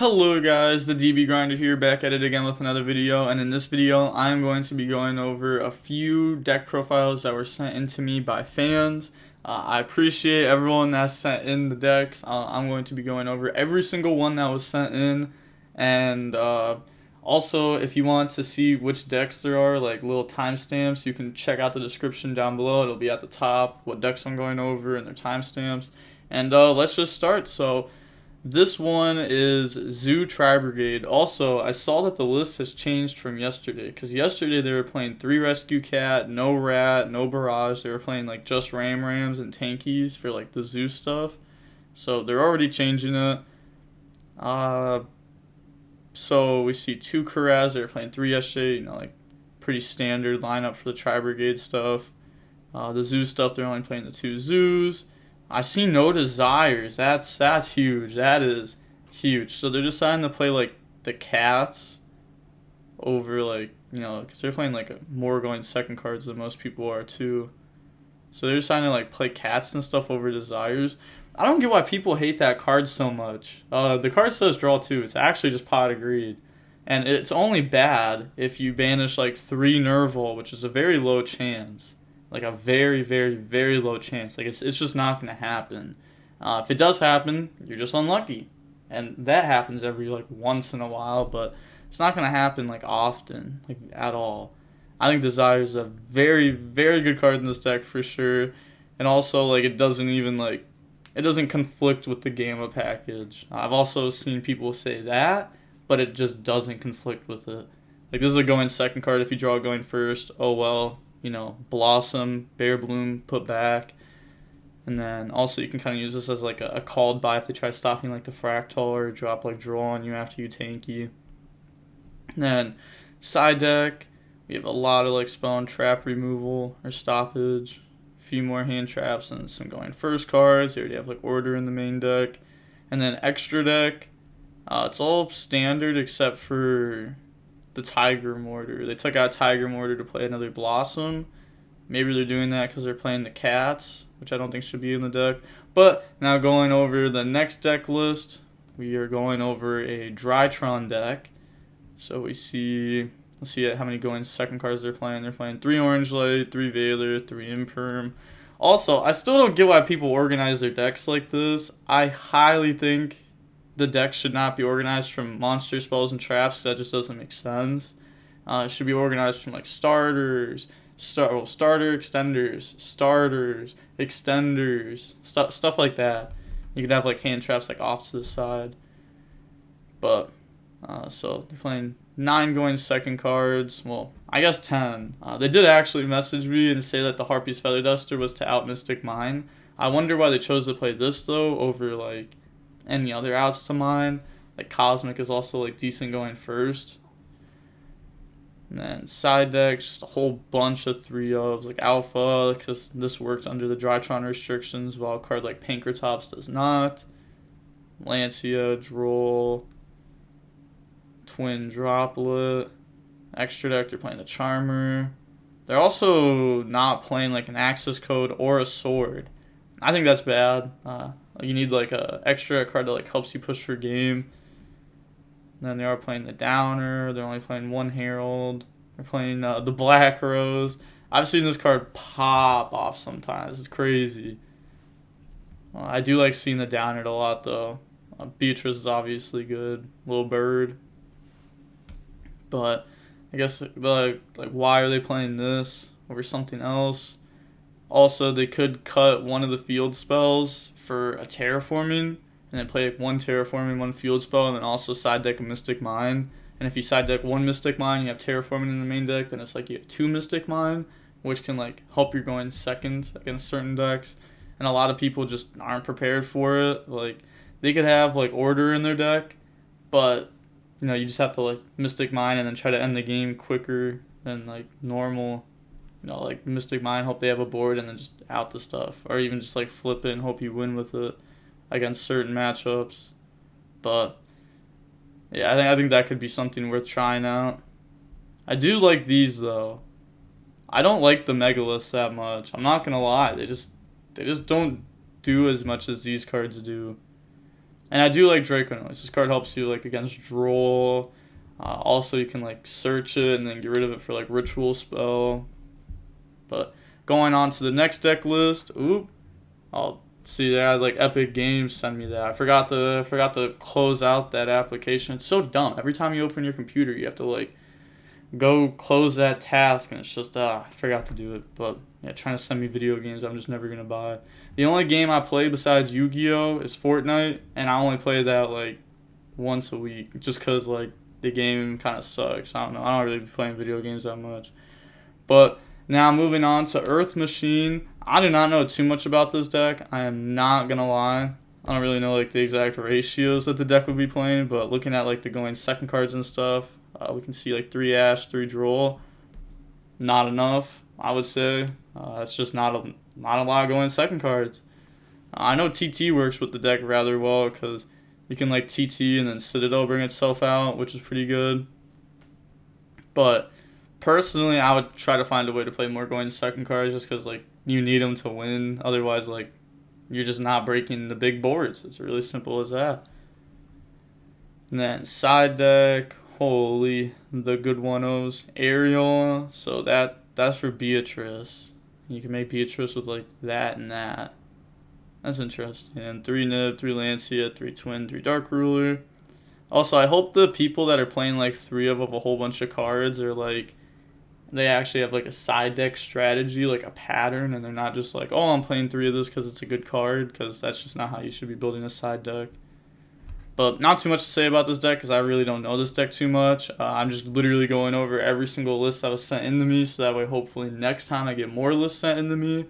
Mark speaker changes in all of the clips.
Speaker 1: Hello guys, the DB Grinder here, back at it again with another video, and in this video I'm going to be going over a few deck profiles that were sent in to me by fans. I appreciate everyone that sent in the decks. I'm going to be going over every single one that was sent in, and also if you want to see which decks there are, like little timestamps, you can check out the description down below. It'll be at the top, what decks I'm going over and their timestamps. And let's just start. So this one is Zoo Tri-Brigade. Also, I saw that the list has changed from yesterday, because yesterday they were playing 3 Rescue Cat, no Rat, no Barrage. They were playing like just Rams and Tankies for like the Zoo stuff. So they're already changing it. So we see 2 Kuraz. They were playing 3 SJ, like pretty standard lineup for the Tri-Brigade stuff. The Zoo stuff, they're only playing the 2 Zoos. I see no Desires. That's huge. That is huge. So they're deciding to play like the Cats over like, because they're playing like more going second cards than most people are too. So they're deciding to like play Cats and stuff over Desires. I don't get why people hate that card so much. The card says draw 2. It's actually just Pot of Greed. And it's only bad if you banish like 3 Nerval, which is a very low chance. Like a very, very, very low chance. Like it's just not going to happen. If it does happen, you're just unlucky. And that happens every like once in a while, but it's not going to happen like often, like at all. I think Desire is a very, very good card in this deck for sure. And also like it doesn't conflict with the Gamma package. I've also seen people say that, but it just doesn't conflict with it. Like this is a going second card. If you draw going first, oh well. Blossom, Bear Bloom, put back. And then also you can kind of use this as like a called buy if they try stopping like the Fractal or drop like draw on you after you tanky. And then side deck, we have a lot of like spell and trap removal or stoppage. A few more hand traps and some going first cards. They already have like order in the main deck. And then extra deck, it's all standard except for the Tiger Mortar. They took out Tiger Mortar to play another Blossom. Maybe they're doing that because they're playing the Cats, which I don't think should be in the deck. But now going over the next deck list, we are going over a Drytron deck. So let's see how many going second cards they're playing. They're playing 3 Orange Light, 3 Veiler, 3 Imperm. Also, I still don't get why people organize their decks like this. I highly think the deck should not be organized from monster spells and traps. That just doesn't make sense. It should be organized from like starters, starter extenders, starters, extenders, stuff like that. You could have like hand traps like off to the side. But so they're playing 9 going second cards. Well, I guess 10. They did actually message me and say that the Harpy's Feather Duster was to out Mystic Mine. I wonder why they chose to play this though over like any other outs to mine. Like Cosmic is also like decent going first. And then side decks, just a whole bunch of 3-ofs, like Alpha, because this works under the Drytron restrictions, while a card like Pankratops does not. Lancia, Droll, Twin Droplet. Extra deck, they're playing the Charmer. They're also not playing like an access code or a sword. I think that's bad. You need like a extra card that like helps you push for game. And then they are playing the Downer. They're only playing 1 Herald. They're playing the Black Rose. I've seen this card pop off sometimes. It's crazy. I do like seeing the Downer a lot though. Beatrice is obviously good. Little Bird. But I guess like why are they playing this over something else? Also, they could cut one of the field spells for a terraforming, and then play like 1 terraforming, 1 field spell, and then also side deck a Mystic Mine. And if you side deck 1 Mystic Mine, you have terraforming in the main deck, then it's like you have 2 Mystic Mine, which can like help you going second against certain decks. And a lot of people just aren't prepared for it. Like they could have like order in their deck, but you just have to like Mystic Mine and then try to end the game quicker than like normal. Like Mystic Mine, hope they have a board and then just out the stuff. Or even just like flip it and hope you win with it against certain matchups. But yeah, I think that could be something worth trying out. I do like these though. I don't like the Megaliths that much. I'm not gonna lie. They just don't do as much as these cards do. And I do like Drytron. This card helps you like against draw. Also, you can like search it and then get rid of it for like ritual spell. But going on to the next deck list. Oop. I'll see that like Epic Games send me that. I forgot to close out that application. It's so dumb. Every time you open your computer, you have to like go close that task, and it's just I forgot to do it. But yeah, trying to send me video games I'm just never gonna buy. The only game I play besides Yu-Gi-Oh is Fortnite, and I only play that like once a week, just cause like the game kind of sucks. I don't know. I don't really be playing video games that much. But now moving on to Earth Machine. I do not know too much about this deck. I am not gonna lie. I don't really know like the exact ratios that the deck would be playing, but looking at like the going second cards and stuff, we can see like 3 Ash, 3 Droll. Not enough, I would say. It's just not a lot of going second cards. I know TT works with the deck rather well because you can like TT and then Citadel bring itself out, which is pretty good. But personally, I would try to find a way to play more going second cards just because like you need them to win. Otherwise, like you're just not breaking the big boards. It's really simple as that. And then side deck, holy, the good 1-0s. Ariel, so that's for Beatrice. You can make Beatrice with like that and that. That's interesting. And 3 Nib, 3 Lancia, 3 Twin, 3 Dark Ruler. Also, I hope the people that are playing like 3 of a whole bunch of cards are like, they actually have like a side deck strategy, like a pattern, and they're not just like, oh, I'm playing 3 of this because it's a good card, because that's just not how you should be building a side deck. But not too much to say about this deck because I really don't know this deck too much. I'm just literally going over every single list that was sent into me, so that way hopefully next time I get more lists sent into me.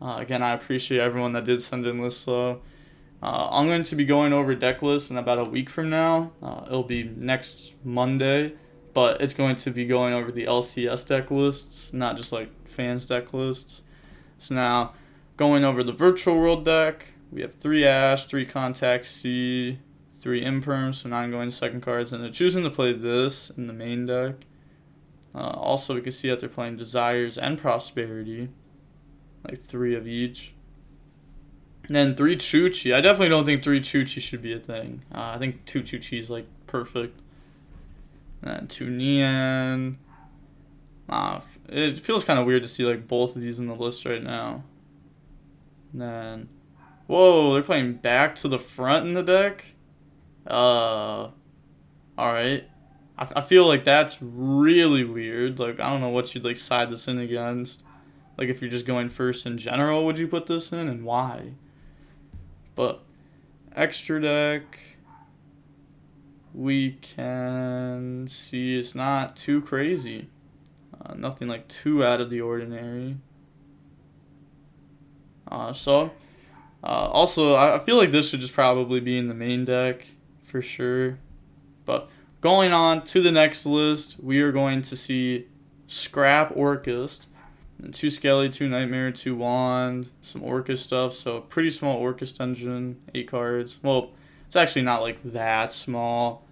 Speaker 1: Again, I appreciate everyone that did send in lists, so I'm going to be going over deck lists in about a week from now. It'll be next Monday. But it's going to be going over the LCS deck lists, not just like fans deck lists. So now, going over the virtual world deck, we have 3 Ash, 3 Contact C, 3 Imperms, so 9 going second cards, and they're choosing to play this in the main deck. Also, we can see that they're playing Desires and Prosperity, like 3 of each. And then 3 Chuchi. I definitely don't think 3 Chuchi should be a thing. I think 2 Chuchi is like perfect. And 2 Neon. It feels kind of weird to see like both of these in the list right now. And then, whoa, they're playing back to the front in the deck. All right. I feel like that's really weird. Like I don't know what you'd like side this in against. Like if you're just going first in general, would you put this in and why? But extra deck. We can see it's not too crazy. Nothing like too out of the ordinary. Also, I feel like this should just probably be in the main deck for sure. But going on to the next list, we are going to see Scrap Orcust. And 2 Skelly, 2 Nightmare, 2 Wand, some Orcust stuff. So pretty small Orcust engine, 8 cards. Well, it's actually not like that small.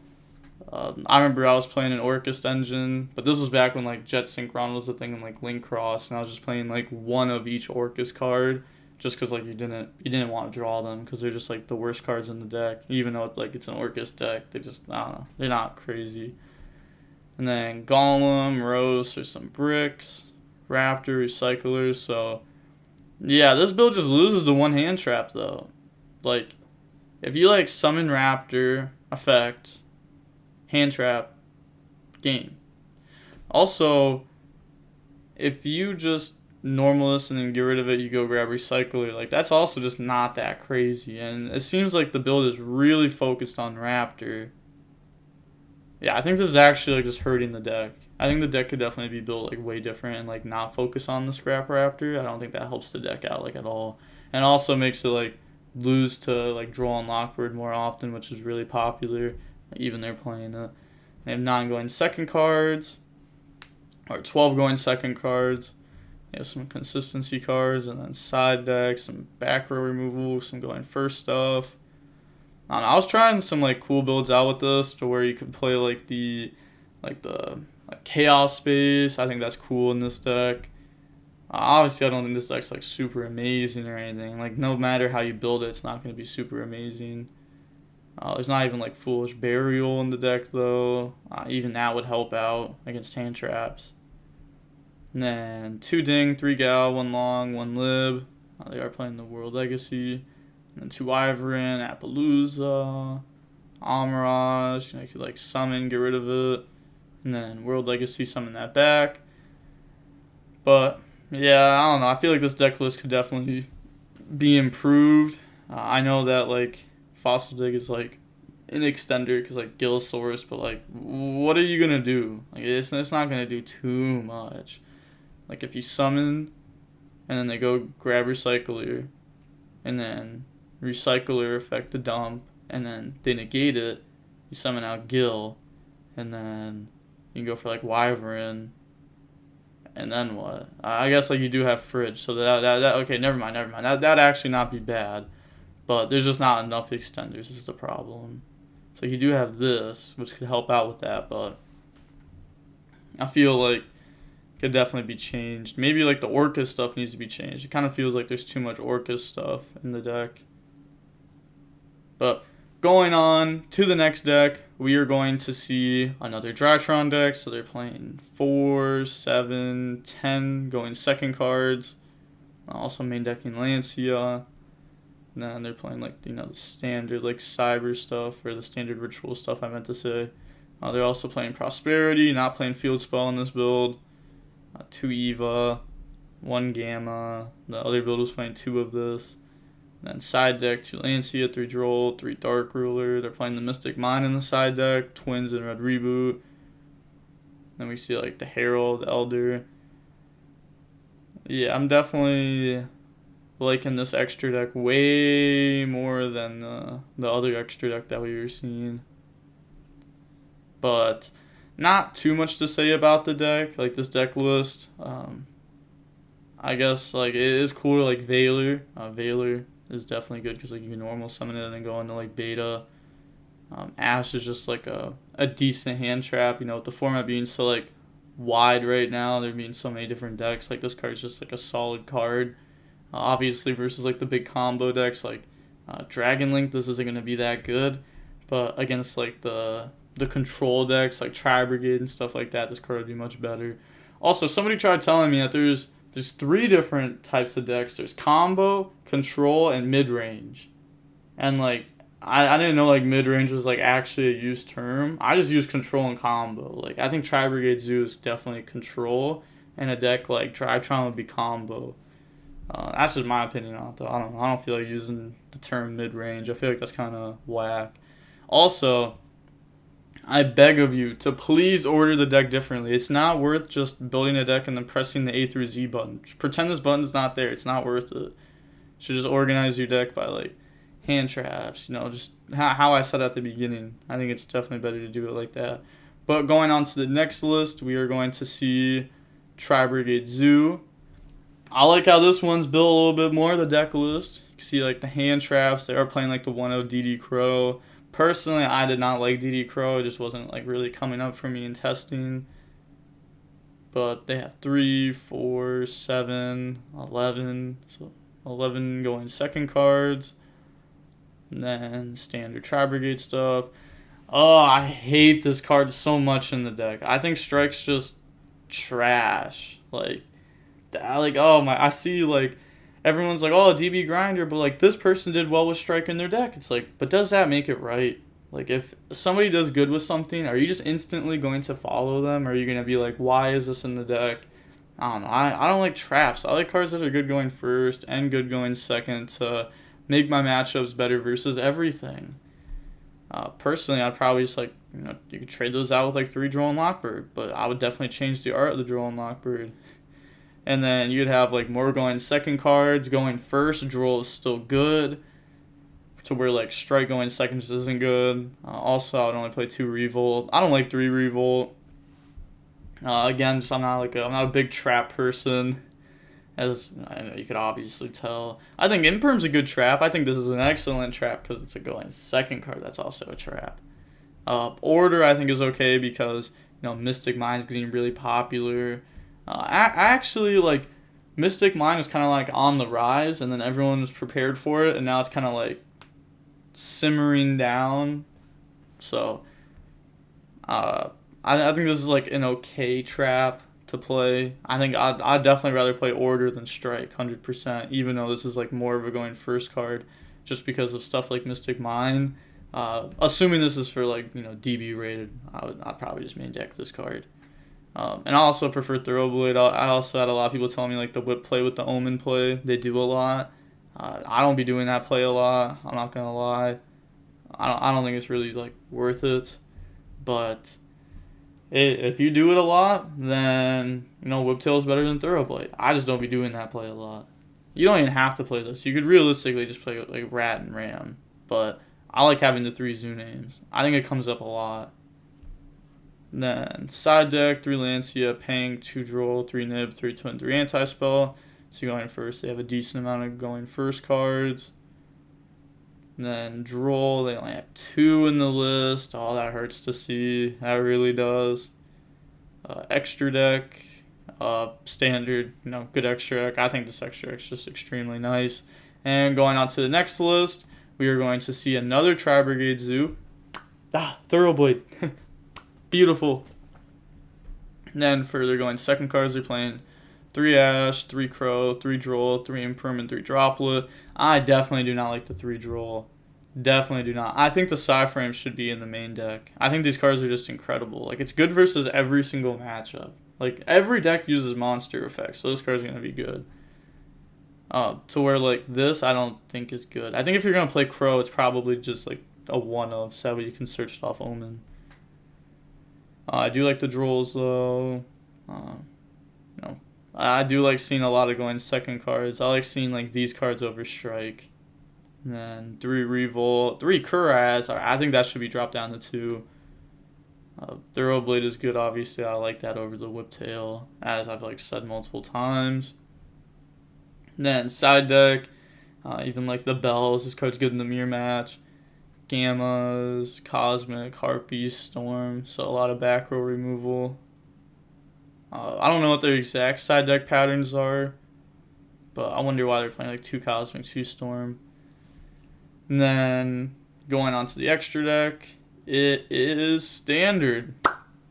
Speaker 1: I remember I was playing an Orcust engine, but this was back when like Jet Synchron was a thing and like Link Cross, and I was just playing like 1 of each Orcust card, just because like you didn't want to draw them because they're just like the worst cards in the deck. Even though it's an Orcust deck, they just I don't know, they're not crazy. And then Golem, Rose, there's some bricks, Raptor, Recyclers. So yeah, this build just loses the 1 hand trap though. Like if you like summon Raptor effect, hand trap, game. Also, if you just normal this and then get rid of it, you go grab Recycler, like that's also just not that crazy. And it seems like the build is really focused on Raptor. Yeah, I think this is actually like just hurting the deck. I think the deck could definitely be built like way different and like not focus on the Scrap Raptor. I don't think that helps the deck out like at all. And also makes it like lose to like draw and lockbird more often, which is really popular. Even they're playing it. They have 9 going second cards, or 12 going second cards. They have some consistency cards, and then side deck, some back row removal, some going first stuff. I was trying some like cool builds out with this, to where you could play like the Chaos Space. I think that's cool in this deck. Obviously, I don't think this deck's like super amazing or anything. Like no matter how you build it, it's not going to be super amazing. There's not even like Foolish Burial in the deck though. Even that would help out against hand traps. And then 2 Ding, 3 Gal, 1 Long, 1 Lib. They are playing the World Legacy. And then 2 Wyvern, Appaloosa, Almirage. You could like summon, get rid of it. And then World Legacy, summon that back. But yeah, I don't know. I feel like this deck list could definitely be improved. I know that like Fossil Dig is like an extender because like Gillosaurus, but like what are you gonna do? Like it's not gonna do too much. Like if you summon and then they go grab Recycler and then Recycler affect the dump and then they negate it, you summon out Gil and then you can go for like Wyvern. And then what? I guess like you do have Fridge, so that okay, never mind. That'd actually not be bad, but there's just not enough extenders. This is the problem. So you do have this, which could help out with that, but I feel like it could definitely be changed. Maybe like the Orcust stuff needs to be changed. It kind of feels like there's too much Orcust stuff in the deck. But going on to the next deck, we are going to see another Drytron deck. So they're playing 4, 7, 10 going second cards. Also main decking Lancia. And then they're playing like, the standard like Cyber stuff, or the standard ritual stuff I meant to say. They're also playing Prosperity, not playing Field Spell in this build. 2 Eva, 1 Gamma. The other build was playing 2 of this. Then side deck, 2 Lancia, 3 Droll, 3 Dark Ruler. They're playing the Mystic Mine in the side deck, Twins and Red Reboot. Then we see like the Herald, Elder. Yeah, I'm definitely liking this extra deck way more than the other extra deck that we were seeing. But not too much to say about the deck. Like this deck list, I guess like it is cool to like Veiler. Veiler is definitely good because like you can normal summon it and then go into like beta. Ash is just like a decent hand trap, with the format being so like wide right now, there being so many different decks. Like this card is just like a solid card. Obviously versus like the big combo decks like Dragon Link, this isn't gonna be that good, but against like the control decks like Tri-Brigade and stuff like that, this card would be much better. Also, somebody tried telling me that there's 3 different types of decks. There's combo, control, and mid-range. And like I didn't know like mid-range was like actually a used term. I just use control and combo. Like I think Tri-Brigade Zoo is definitely control, and a deck like Drytron would be combo. That's just my opinion on it though. I don't feel like using the term mid-range. I feel like that's kind of whack. Also, I beg of you to please order the deck differently. It's not worth just building a deck and then pressing the A through Z button. Just pretend this button's not there. It's not worth it. You should just organize your deck by like hand traps, just how I said at the beginning. I think it's definitely better to do it like that. But going on to the next list, we are going to see Tri-Brigade Zoo. I like how this one's built a little bit more, the deck list. You can see like the hand traps. They are playing like the 1-0 dotKuro. Personally, I did not like dotKuro. It just wasn't like really coming up for me in testing. But they have 3, 4, 7, 11. So 11 going second cards. And then standard Tri-Brigade stuff. Oh, I hate this card so much in the deck. I think Strike's just trash. Oh my, I see like everyone's like, oh, DB grinder, but like this person did well with Strike in their deck. It's like, but does that make it right? Like if somebody does good with something, are you just instantly going to follow them? Or are you going to be like, why is this in the deck? I don't know. I don't like traps. I like cards that are good going first and good going second to make my matchups better versus everything. Personally, I'd probably just like, you could trade those out with like 3 Droll and Lockbird, but I would definitely change the art of the Droll and Lockbird. And then you'd have like more going second cards. Going first, Droll is still good. To where like Strike going second just isn't good. Also, I would only play 2 Revolt. I don't like 3 Revolt. Again, I'm not a big trap person, as I know you could obviously tell. I think Imperm's a good trap. I think this is an excellent trap because it's a going second card. That's also a trap. Order I think is okay because Mystic Mine's getting really popular. Actually, like, Mystic Mine was kind of like on the rise, and then everyone was prepared for it, and now it's kind of like simmering down. So I think this is like an okay trap to play. I think I'd definitely rather play Order than Strike, 100%, even though this is like more of a going first card, just because of stuff like Mystic Mine. Assuming this is for like, DB rated, I'd probably just main deck this card. And I also prefer Thoroughblade. I also had a lot of people telling me like the whip play with the Omen play, they do a lot. I don't be doing that play a lot, I'm not gonna lie. I don't think it's really like worth it. But if you do it a lot, then Whiptail is better than Thoroughblade. I just don't be doing that play a lot. You don't even have to play this. You could realistically just play like Rat and Ram. But I like having the 3 zoo names. I think it comes up a lot. Then side deck, 3 Lancia, Pang, 2 Droll, 3 Nib, 3 Twin, 3 Anti-Spell. So you're going first. They have a decent amount of going first cards. And then Droll, they only have 2 in the list. Oh, that hurts to see. That really does. Extra deck, standard, good extra deck. I think this extra deck is just extremely nice. And going on to the next list, we are going to see another Tri-Brigade Zoo. Thoroughblade. Beautiful. And then further going second cards, they're playing 3 Ash, 3 Crow, 3 Droll, 3 Imperm, 3 Droplet. I definitely do not like the 3 Droll. Definitely do not. I think the Psyframe should be in the main deck. I think these cards are just incredible. Like, it's good versus every single matchup. Like, every deck uses monster effects, so this card's going to be good. To where, like, this I don't think is good. I think if you're going to play Crow, it's probably just, like, a one-of, so you can search it off Omen. I do like the Drolls, though. I do like seeing a lot of going second cards. I like seeing like these cards over Strike. And then 3 Revolt, 3 Kuraz. I think that should be dropped down to 2. Thoroughblade is good, obviously. I like that over the Whiptail, as I've like said multiple times. And then side deck, even like the Bells. This card's good in the mirror match. Gammas, Cosmic, Harpy, Storm. So a lot of back row removal. I don't know what their exact side deck patterns are, but I wonder why they're playing like 2 Cosmic, 2 Storm. And then going on to the extra deck, it is standard.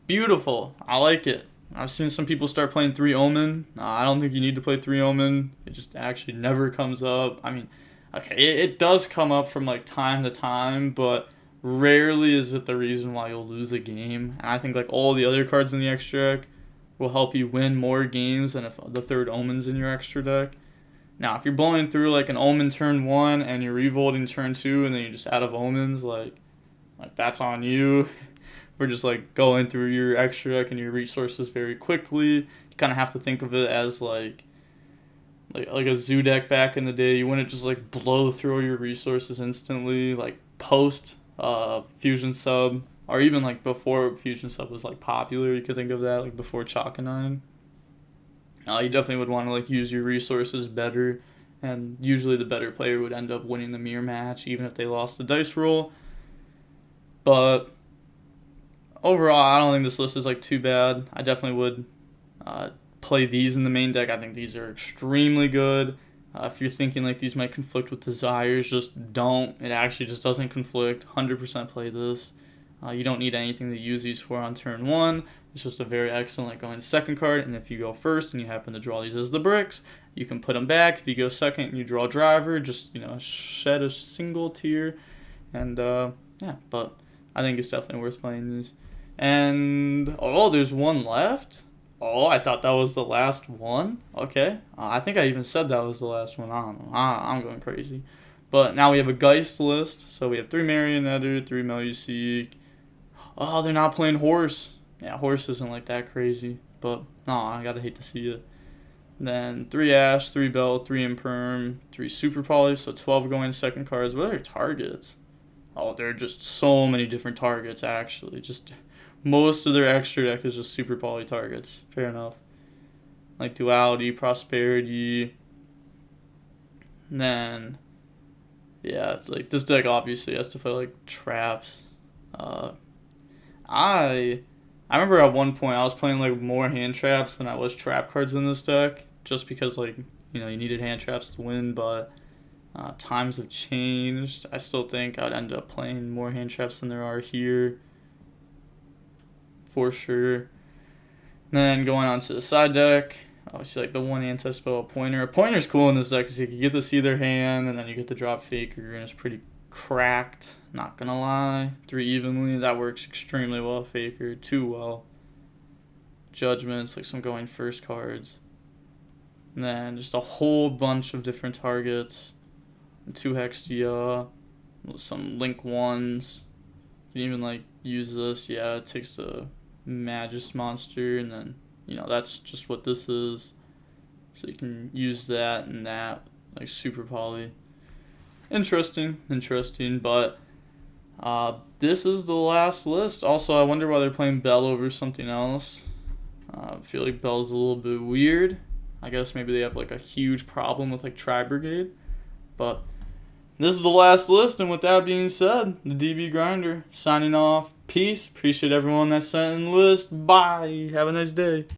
Speaker 1: Beautiful. I like it. I've seen some people start playing 3 Omen. I don't think you need to play 3 Omen. It just actually never comes up. I mean, okay, it does come up from like time to time, but rarely is it the reason why you'll lose a game. And I think like all the other cards in the extra deck will help you win more games than if the 3rd Omen's in your extra deck. Now, if you're blowing through like an Omen turn 1 and you're revolting turn 2 and then you're just out of Omens, like that's on you. For just like going through your extra deck and your resources very quickly. You kind of have to think of it as like a zoo deck back in the day. You wouldn't just like blow through all your resources instantly, like post Fusion Sub, or even like before Fusion Sub was like popular. You could think of that like before Chakanine. You definitely would want to like use your resources better, and usually the better player would end up winning the mirror match, even if they lost the dice roll. But overall, I don't think this list is like too bad. I definitely would play these in the main deck. I think these are extremely good. If you're thinking like these might conflict with Desires, just don't. It actually just doesn't conflict. 100% play this. You don't need anything to use these for on turn 1. It's just a very excellent like going to second card, and if you go first and you happen to draw these as the bricks, you can put them back. If you go second and you draw Driver, just shed a single tier, and yeah. But I think it's definitely worth playing these. And there's one left. I thought that was the last one. Okay, I think I even said that was the last one. I don't know. I'm going crazy. But now we have a Geist list. So we have 3 Marionetter, 3 Meluseek. They're not playing Horse. Yeah, Horse isn't like that crazy. But I gotta hate to see it. Then 3 Ash, 3 Bell, 3 Imperm, 3 Super Poly. So 12 going second cards. What are their targets? There are just so many different targets, actually. Just most of their extra deck is just Super Poly targets. Fair enough. Like Duality, Prosperity. And then, yeah, it's like this deck obviously has to play like traps. I remember at one point I was playing like more hand traps than I was trap cards in this deck, just because like you needed hand traps to win. But Times have changed. I still think I'd end up playing more hand traps than there are here, for sure. And then going on to the side deck, obviously like the one anti-spell pointer. A pointer's cool in this deck because you get to see their hand, and then you get to drop Faker, and it's pretty cracked, not gonna lie. 3 evenly, that works extremely well. Faker, too well. Judgments, like some going first cards. And then just a whole bunch of different targets. 2 Hextia, some Link 1s. You can even like use this. Yeah, it takes the Magist monster, and then, you know, that's just what this is. So you can use that and that, like super poly. Interesting, but this is the last list. Also, I wonder why they're playing Bell over something else. I feel like Bell's a little bit weird. I guess maybe they have like a huge problem with like Tri-Brigade. But this is the last list, and with that being said, the DB Grinder signing off. Peace. Appreciate everyone that sent in the list. Bye. Have a nice day.